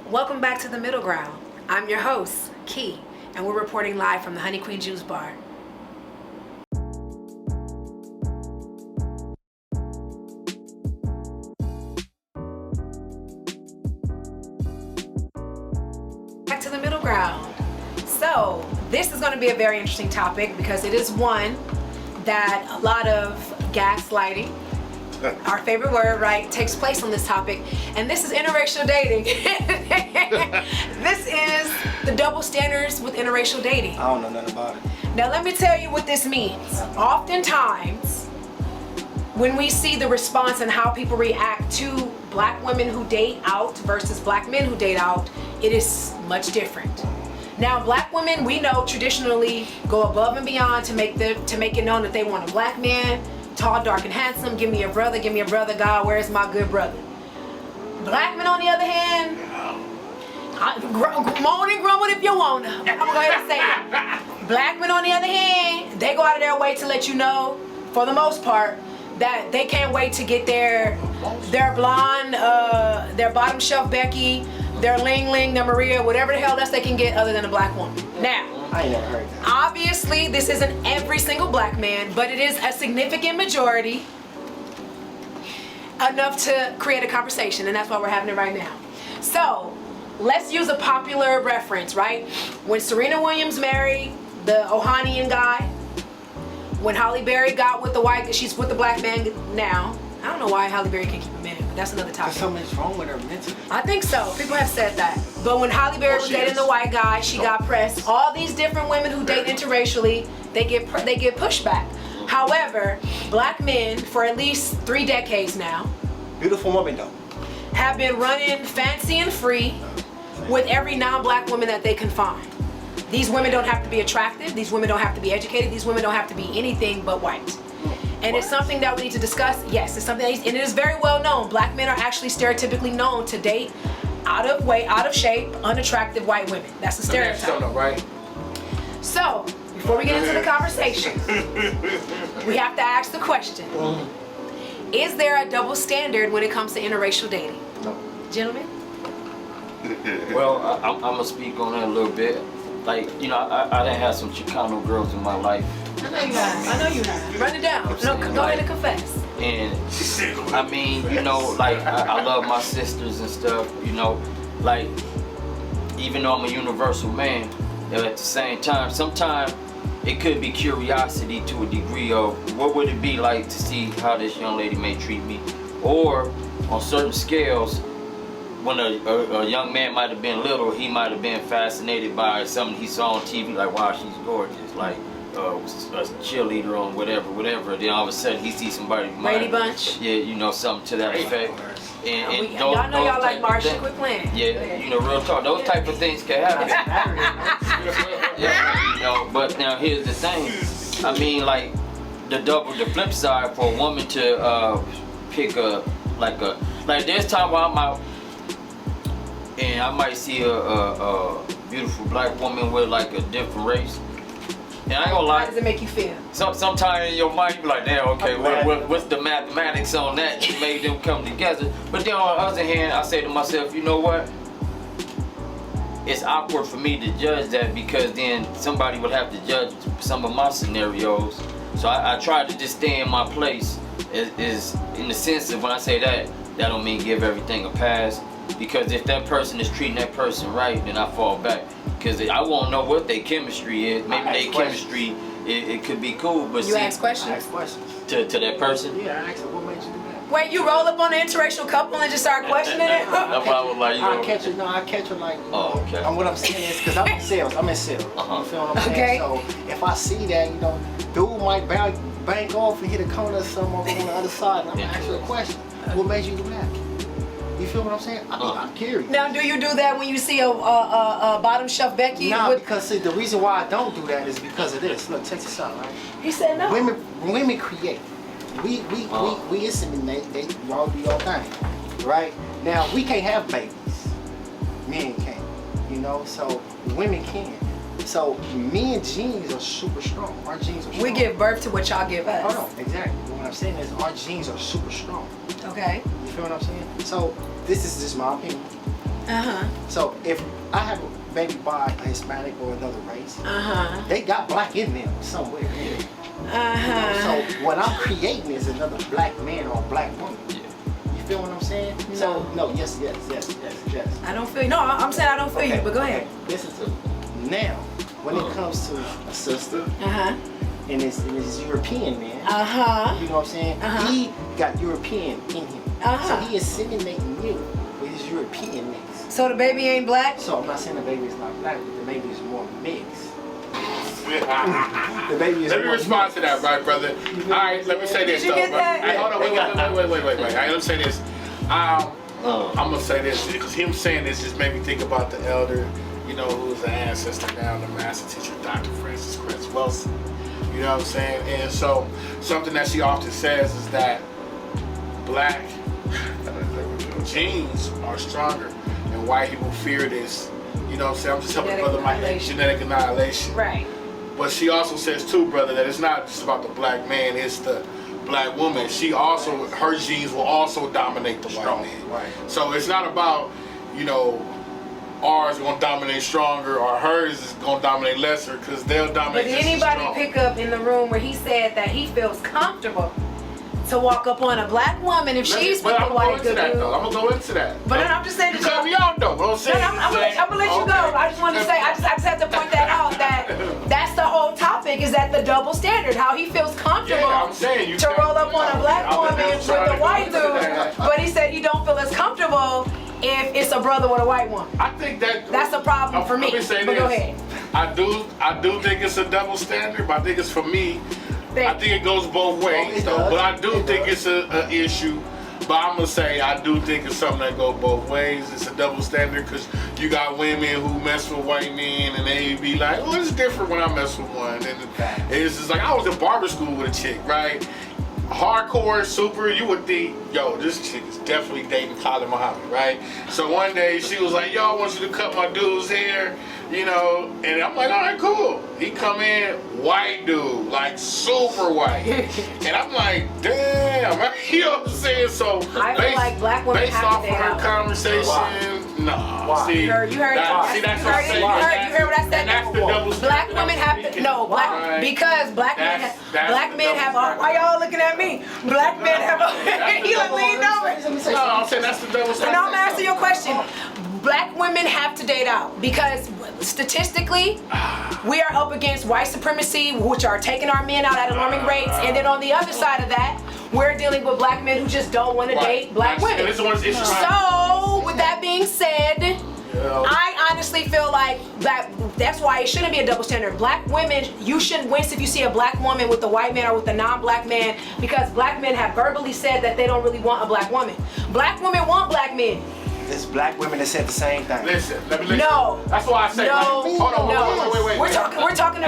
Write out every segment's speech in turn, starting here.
Welcome back to The Middle Ground. I'm your host, Key, and we're reporting live from the Honey Queen Juice Bar. Back to The Middle Ground. So, this is going to be a very interesting topic because it is one that a lot of gaslighting, our favorite word, right, takes place on this topic, and this is interracial dating. This is the double standards with interracial dating. I don't know nothing about it. Now let me tell you what this means. Oftentimes, when we see the response and how people react to black women who date out versus black men who date out, it is much different. Now, black women, we know, traditionally go above and beyond to make it known that they want a black man, tall, dark, and handsome. Give me a brother, God, where's my good brother? Black men, on the other hand, moan and grumble if you want to. I'm going to go ahead and say it. Black men, on the other hand, they go out of their way to let you know, for the most part, that they can't wait to get their blonde, their bottom shelf Becky, their Ling Ling, their Maria, whatever the hell else they can get other than a black woman. Now, I ain't never heard that. Obviously, this isn't every single black man, but it is a significant majority, enough to create a conversation, and that's why we're having it right now. So, let's use a popular reference, right? When Serena Williams married the Ohanian guy, when Halle Berry got with the white, she's with the black man now. I don't know why Halle Berry can't keep a man, but that's another topic. There's something's wrong with her mentally. I think so. People have said that. But when Halle Berry was dating the white guy, she got pressed. All these different women who date interracially, they get pushback. However, black men, for at least 3 decades now, Beautiful woman though, have been running fancy and free with every non-black woman that they can find. These women don't have to be attractive. These women don't have to be educated. These women don't have to be anything but white. And it's something that we need to discuss. Yes, it's something, and it is very well known. Black men are actually stereotypically known to date out of weight, out of shape, unattractive white women. That's a stereotype. Right? So, before we get into the conversation, we have to ask the question. Is there a double standard when it comes to interracial dating? No. Gentlemen? Well, I'm going to speak on that a little bit. Like, you know, I done had some Chicano girls in my life. I know you have. I know you have. Run it down. No, go ahead and confess. And I mean, you know, like I love my sisters and stuff, you know, like even though I'm a universal man, at the same time, sometimes it could be curiosity to a degree of what would it be like to see how this young lady may treat me, or on certain scales, when a young man might have been little, he might have been fascinated by something he saw on TV, like, wow, she's gorgeous, like a cheerleader on whatever. Then all of a sudden he sees somebody, Brady Bunch. Yeah, you know, something to that effect. And y'all know y'all like Marsha, quit playing. Yeah, you know, real talk. Those type of things can happen. Yeah, you know, but now here's the thing. I mean, like the flip side for a woman to pick like there's time where I'm out and I might see a beautiful black woman with like a different race. And I ain't gonna lie. How does it make you feel? Sometimes in your mind you be like, damn, okay, what's the mathematics on that to make them come together? But then on the other hand, I say to myself, you know what? It's awkward for me to judge that because then somebody would have to judge some of my scenarios. So I try to just stay in my place. Is in the sense of when I say that don't mean give everything a pass. Because if that person is treating that person right, then I fall back. Because I won't know what their chemistry is. Maybe their chemistry, it could be cool, but you ask questions? I ask questions. To that person? Yeah, I asked her, what made you do that? Wait, you roll up on the interracial couple and just start questioning it? That's why I was like, you know. I catch her like, oh, okay. And what I'm saying is, because I'm in sales. You feel what I'm saying? Okay. So if I see that, you know, dude might bank off and hit a corner or something over on the other side, and I'm going to ask you a question. What made you do that? You feel what I'm saying? I'm curious. Now, do you do that when you see a bottom shelf Becky? Nah, because see, the reason why I don't do that is because of this. Look, check this out, right? He said no. Women create. We inseminate. They all do your thing, right? Now we can't have babies. Men can't, you know. So women can. So men's genes are super strong. Our genes are strong. We give birth to what y'all give us. Hold on, exactly. What I'm saying is our genes are super strong. Okay. You feel what I'm saying? So this is just my opinion. So if I have a baby by a Hispanic or another race, they got black in them somewhere. So what I'm creating is another black man or black woman. You feel what I'm saying? No. So no, yes. I don't feel you. No, I'm saying I don't feel you, but go ahead. Listen to me. Now, when it comes to a sister, and it's European man, you know what I'm saying? He got European in him. So he is inseminating you with his European mix. So the baby ain't black? So I'm not saying the baby is not black, but the baby is more mixed. The baby is Let me respond to that, right, brother? All right, let me say this. Did you get that? Hey, hold on, wait. All right, let me say this. I'm gonna say this because him saying this just made me think about the elder, you know, who's an ancestor down, the master teacher, Dr. Francis Cress Wilson. You know what I'm saying? And so something that she often says is that black genes are stronger, and white people fear this. You know what I'm saying? I'm just helping brother Mike genetic annihilation. Right. But she also says too, brother, that it's not just about the black man, it's the black woman. She also, her genes will also dominate the white man. Right. So it's not about, you know, ours is gonna dominate stronger or hers is gonna dominate lesser, because they'll dominate. But did anybody pick up in the room where he said that he feels comfortable to walk up on a black woman if she's with a white dude? I'm gonna go into that. But I'm just saying that Cut me out though. What I'm saying. I'm gonna let you go. I just want to say, I just have to point that out, that that's the whole topic, is that the double standard, how he feels comfortable I'm saying, to roll up on a black woman with a white dude, but he said he don't feel as comfortable if it's a brother with a white woman. I think That's a problem for me. Let me say But this. go ahead. I do think it's a double standard, but I think it's for me. I think it goes both ways, though. But I do think it's an issue. But I'm gonna say I do think it's something that goes both ways. It's a double standard because you got women who mess with white men and they be like, "Oh, it's different when I mess with one." And it's just like I was in barber school with a chick, right? Hardcore, super. You would think, yo, this chick is definitely dating Khalid Muhammad, right? So one day she was like, "Yo, I want you to cut my dude's hair." You know, and I'm like, all right, cool. He come in, white dude, like super white. And I'm like, damn, you know what I'm saying? So I feel like black women based have off to of date her out. conversation, nah. Why? See, You heard see, that's what I'm saying. you heard what I said? And that's the double standard. Black women have to, no, Right. because black men have, why y'all looking at me? Black men have, he like leaned over. No, I'm saying that's the double standard. And I'm asking your question. Black women have to date out because statistically, we are up against white supremacy, which are taking our men out at alarming rates. And then on the other side of that, we're dealing with black men who just don't want to date black women. So, with that being said, I honestly feel like that's why it shouldn't be a double standard. Black women, you shouldn't wince if you see a black woman with a white man or with a non-black man, because black men have verbally said that they don't really want a black woman. Black women want black men. There's black women that said the same thing. Listen, let me listen. No. That's why I say, No. like, hold on, No. wait. We're talking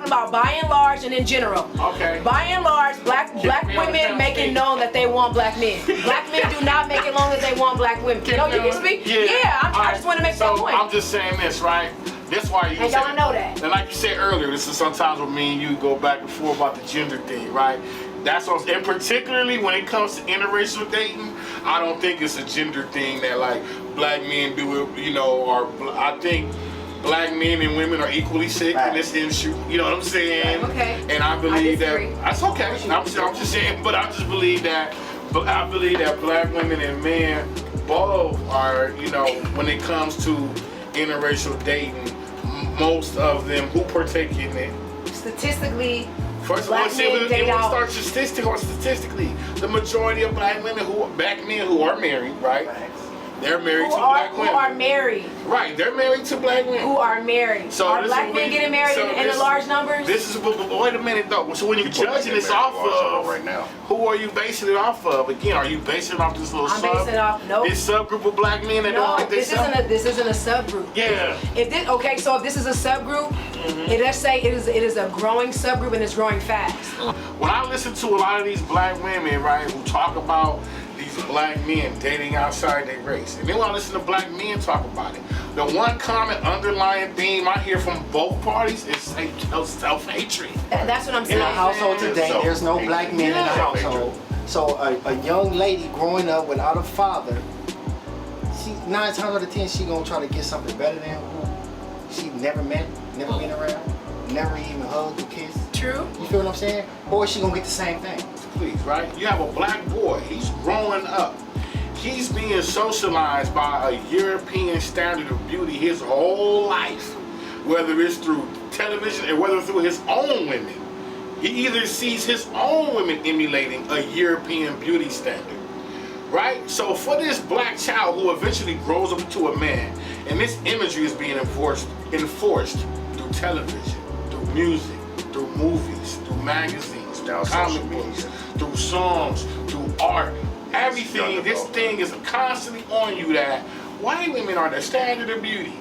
about by and large and in general. Okay. By and large, black women making known that they want black men. Black men do not make it known that they want black women. No, you can speak. Yeah, I just want to make that point. I'm just saying this, right? That's why you And y'all know that. And like you said earlier, this is sometimes with me and you go back and forth about the gender thing, right? That's what, and particularly when it comes to interracial dating, I don't think it's a gender thing that like black men do it, you know, or I think black men and women are equally sick in this issue. You know what I'm saying? Okay. And I believe disagree. that's okay. I'm just saying, but I just believe that. But I believe that black women and men both are, you know, when it comes to interracial dating, most of them who partake in it. Statistically, First of all, black men date out. start statistically, the majority of black men who are married, right? They're married to black women. Who are married. Right, they're married to black women. Who are married. So are black men getting married in large numbers? This is, but wait a minute though. So when you're judging this off of, right now, who are you basing it off of? Again, are you basing it off this little basing it off, nope. This subgroup of black men that don't No, like this isn't a subgroup. Yeah. So if this is a subgroup, let's say it is a growing subgroup and it's growing fast. When I listen to a lot of these black women, right, who talk about these black men dating outside their race, and then when I listen to black men talk about it, the one common underlying theme I hear from both parties is self-hatred. That's what I'm In saying. a household today, there's no black men in the household. So a young lady growing up without a father, 9 times out of 10, she gonna try to get something better than who she never met, never been around, never even hugged or kissed. True. You feel what I'm saying? Or she gonna get the same thing. Please, right? You have a black boy. He's growing up. He's being socialized by a European standard of beauty his whole life, whether it's through television and whether through his own women. He either sees his own women emulating a European beauty standard, right? So for this black child who eventually grows up into a man, and this imagery is being enforced through television, through music, through movies, through magazines, through comic books, through songs, through art, everything, this thing is constantly on you that white women are the standard of beauty.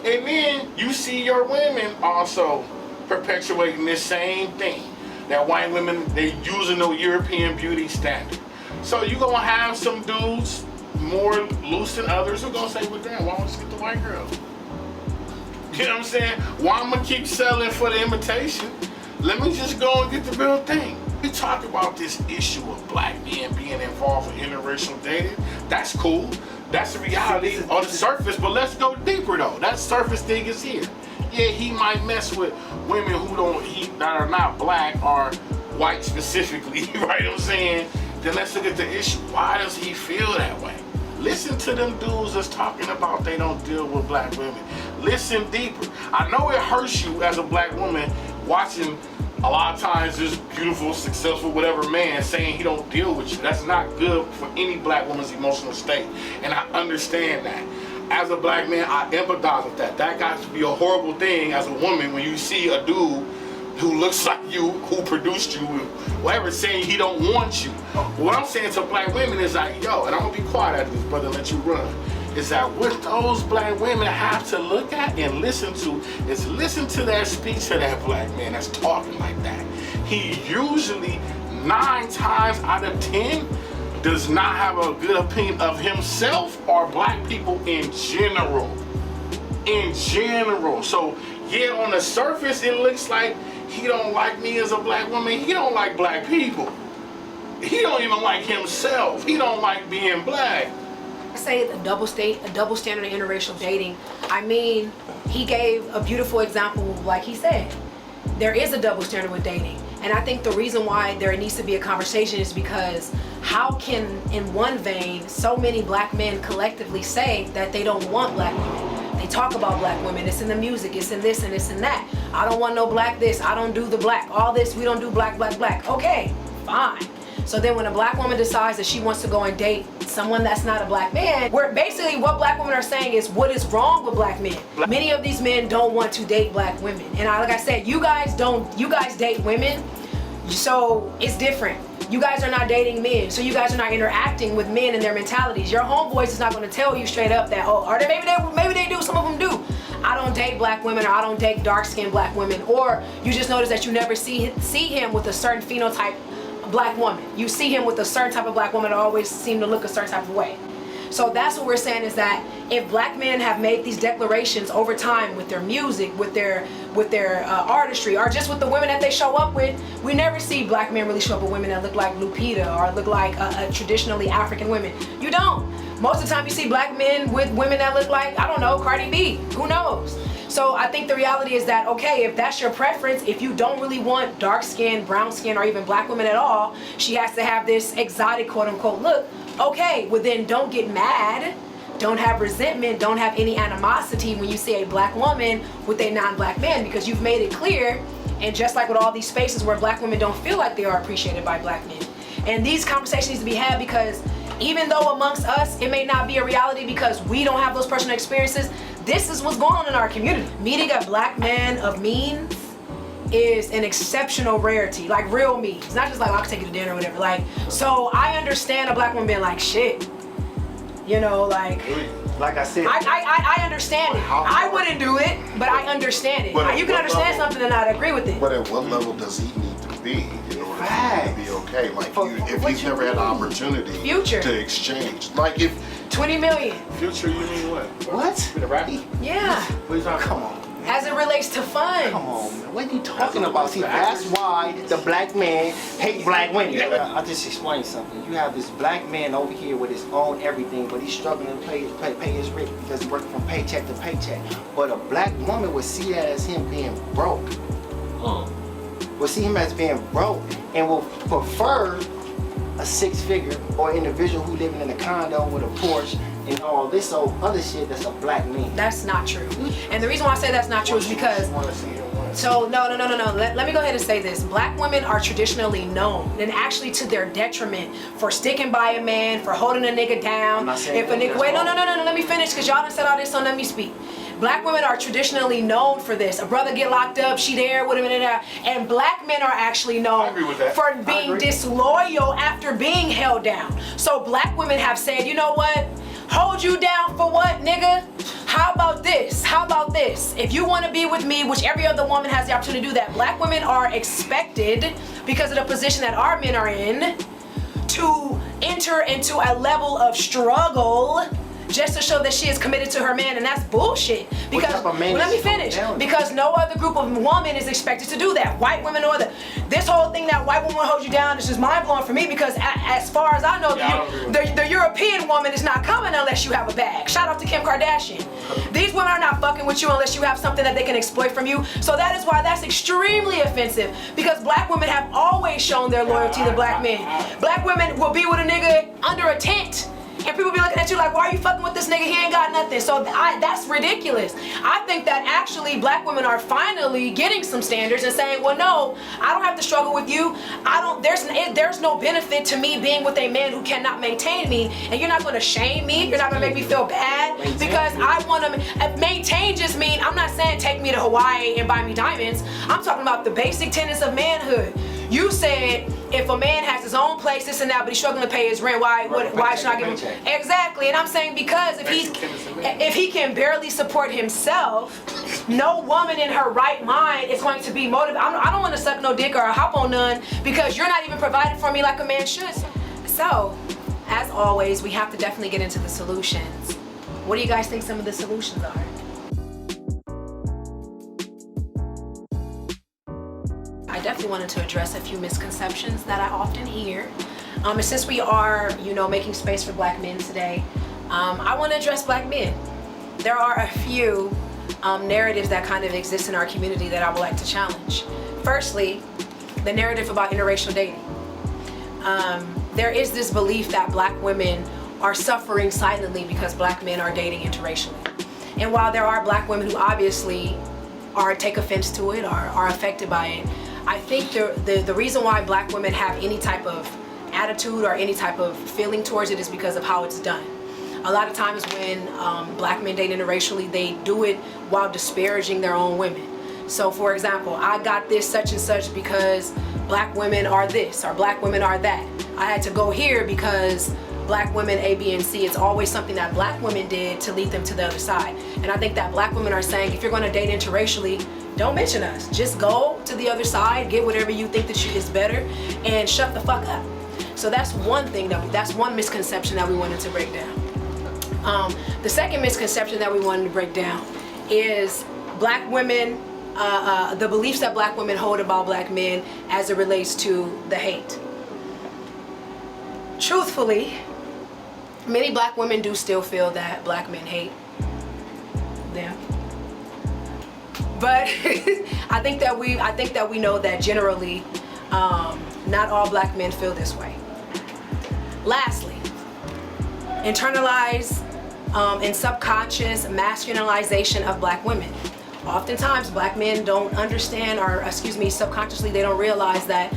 And then you see your women also perpetuating this same thing. That white women, they using no European beauty standard. So you gonna have some dudes more loose than others who gonna say, well damn, why don't we just get the white girl? You know what I'm saying? Why I'm gonna keep selling for the imitation? Let me just go and get the real thing. We talk about this issue of black men being involved in interracial dating. That's cool. That's the reality on the surface, but let's go deeper though. That surface thing is here. Yeah, he might mess with women that are not black or white specifically, right? What I'm saying? Then let's look at the issue. Why does he feel that way? Listen to them dudes that's talking about they don't deal with black women. Listen deeper. I know it hurts you as a black woman watching a lot of times this beautiful, successful, whatever man saying he don't deal with you. That's not good for any black woman's emotional state. And I understand that. As a black man, I empathize with that. That got to be a horrible thing as a woman when you see a dude who looks like you, who produced you, whatever, saying he don't want you. What I'm saying to black women is like, yo, and I'm gonna be quiet after this, brother, and let you run, is that what those black women have to look at and listen to is listen to that speech of that black man that's talking like that. He usually 9 times out of 10 does not have a good opinion of himself or black people in general. In general. So yeah, on the surface it looks like he don't like me as a black woman. He don't like black people. He don't even like himself. He don't like being black. I say a double standard in interracial dating. I mean, he gave a beautiful example, like he said. There is a double standard with dating. And I think the reason why there needs to be a conversation is because how can, in one vein, so many black men collectively say that they don't want black women? They talk about black women, it's in the music, it's in this and this and that. I don't want no black this, I don't do the black, all this, we don't do black, black, black. Okay, fine. So then when a black woman decides that she wants to go and date someone that's not a black man, where basically what black women are saying is what is wrong with black men. Many of these men don't want to date black women. And like I said, you guys date women, so it's different. You guys are not dating men, so you guys are not interacting with men and their mentalities. Your homeboys is not gonna tell you straight up that, oh, or maybe they do, some of them do. I don't date black women, or I don't date dark-skinned black women, or you just notice that you never see him with a certain phenotype black woman. You see him with a certain type of black woman that always seem to look a certain type of way. So that's what we're saying, is that if black men have made these declarations over time with their music, with their artistry, or just with the women that they show up with, we never see black men really show up with women that look like Lupita or look like traditionally African women. You don't. Most of the time you see black men with women that look like, I don't know, Cardi B. Who knows? So I think the reality is that, okay, if that's your preference, if you don't really want dark skin, brown skin, or even black women at all, she has to have this exotic quote unquote look. Okay, well then don't get mad, don't have resentment, don't have any animosity when you see a black woman with a non-black man, because you've made it clear. And just like with all these spaces where black women don't feel like they are appreciated by black men. And these conversations need to be had, because even though amongst us it may not be a reality because we don't have those personal experiences, this is what's going on in our community. Meeting a black man of means is an exceptional rarity, like real means. It's not just like, I'll take you to dinner or whatever. Like, so I understand a black woman being like, shit, you know, like I said, I understand it. I wouldn't do it, but I understand it. You can understand something and not agree with it. But at what level does he need to be in order to be okay? Like, if he's never had an opportunity to exchange, like if 20 million. Future, you mean what? what? The rapper? Yeah. What are you talking Come about? on. as it relates to funds. Come on, man. What are you talking about? See, that's why the black man hate black women. I'll just explain something. You have this black man over here with his own everything, but he's struggling to pay his rent because he's working from paycheck to paycheck. But a black woman would see that as him being broke. Will see him as being broke and will prefer a six-figure or individual who living in a condo with a Porsche and all this old other shit that's a black man. That's not true. And the reason why I say that's not true is because so no. Let me go ahead and say this. Black women are traditionally known, and actually to their detriment, for sticking by a man, for holding a nigga down. I'm not saying if a nigga no, let me finish because y'all done said all this, so let me speak. Black women are traditionally known for this. A brother get locked up, she there with him and black men are actually known for being disloyal after being held down. So black women have said, you know what? Hold you down for what, nigga? How about this? How about this? If you want to be with me, which every other woman has the opportunity to do that, black women are expected, because of the position that our men are in, to enter into a level of struggle just to show that she is committed to her man, and that's bullshit. Because let me finish. Because no other group of women is expected to do that. White women or this whole thing that white woman holds you down is just mind blowing for me. Because as far as I know, the European woman is not coming unless you have a bag. Shout out to Kim Kardashian. These women are not fucking with you unless you have something that they can exploit from you. So that is why that's extremely offensive. Because black women have always shown their loyalty to black men. Black women will be with a nigga under a tent. And people be looking at you like, why are you fucking with this nigga? He ain't got nothing. So that's ridiculous. I think that actually black women are finally getting some standards and saying, well, no, I don't have to struggle with you. There's no benefit to me being with a man who cannot maintain me. And you're not going to shame me. You're not going to make me feel bad because I want to maintain. Just mean, I'm not saying take me to Hawaii and buy me diamonds. I'm talking about the basic tenets of manhood. You said if a man has his own place, this and that, but he's struggling to pay his rent, why should I give him? Exactly, and I'm saying because if he can barely support himself, no woman in her right mind is going to be motivated. I don't want to suck no dick or hop on none because you're not even providing for me like a man should. So, as always, we have to definitely get into the solutions. What do you guys think some of the solutions are? I definitely wanted to address a few misconceptions that I often hear. And since we are, making space for black men today, I want to address black men. There are a few narratives that kind of exist in our community that I would like to challenge. Firstly, the narrative about interracial dating. There is this belief that black women are suffering silently because black men are dating interracially. And while there are black women who obviously take offense to it or are affected by it, I think the reason why black women have any type of attitude or any type of feeling towards it is because of how it's done. A lot of times when black men date interracially, they do it while disparaging their own women. So for example, I got this such and such because black women are this or black women are that. I had to go here because black women A, B, and C. It's always something that black women did to lead them to the other side. And I think that black women are saying, if you're going to date interracially, don't mention us. Just go to the other side, get whatever you think that is better, and shut the fuck up. So that's one thing that's one misconception that we wanted to break down. The second misconception that we wanted to break down is black women, the beliefs that black women hold about black men as it relates to the hate. Truthfully, many black women do still feel that black men hate them. But I think that we know that generally, not all black men feel this way. Lastly, internalized and subconscious masculinization of black women. Oftentimes, black men don't understand, or subconsciously they don't realize that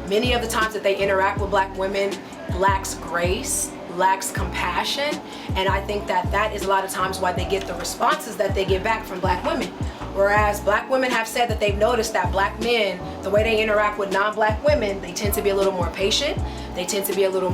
many of the times that they interact with black women lacks grace, lacks compassion, and I think that is a lot of times why they get the responses that they get back from black women. Whereas black women have said that they've noticed that black men, the way they interact with non-black women, they tend to be a little more patient, They tend to be a little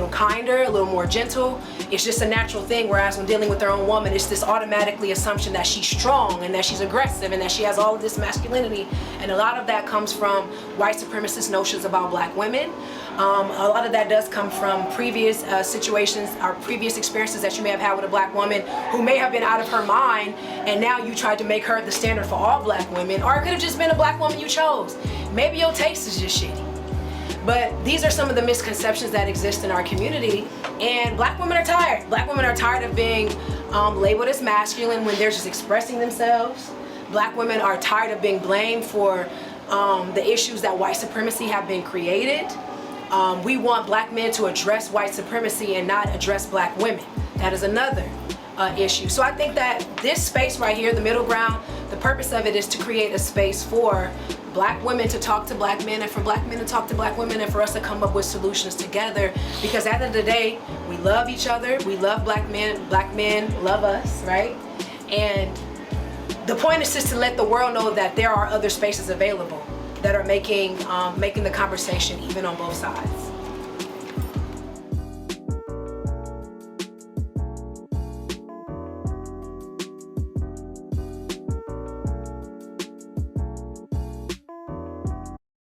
kinder, a little more gentle. It's just a natural thing, whereas when dealing with their own woman, it's this automatically assumption that she's strong and that she's aggressive and that she has all of this masculinity. And a lot of that comes from white supremacist notions about black women. A lot of that does come from previous situations or previous experiences that you may have had with a black woman who may have been out of her mind, and now you tried to make her the standard for all black women, or it could have just been a black woman you chose. Maybe your taste is just shitty. But these are some of the misconceptions that exist in our community, and black women are tired. Black women are tired of being labeled as masculine when they're just expressing themselves. Black women are tired of being blamed for the issues that white supremacy have been created. We want black men to address white supremacy and not address black women. That is another issue. So I think that this space right here, the middle ground, the purpose of it is to create a space for black women to talk to black men and for black men to talk to black women and for us to come up with solutions together, because at the end of the day, we love each other, we love black men love us, right? And the point is just to let the world know that there are other spaces available that are making the conversation even on both sides.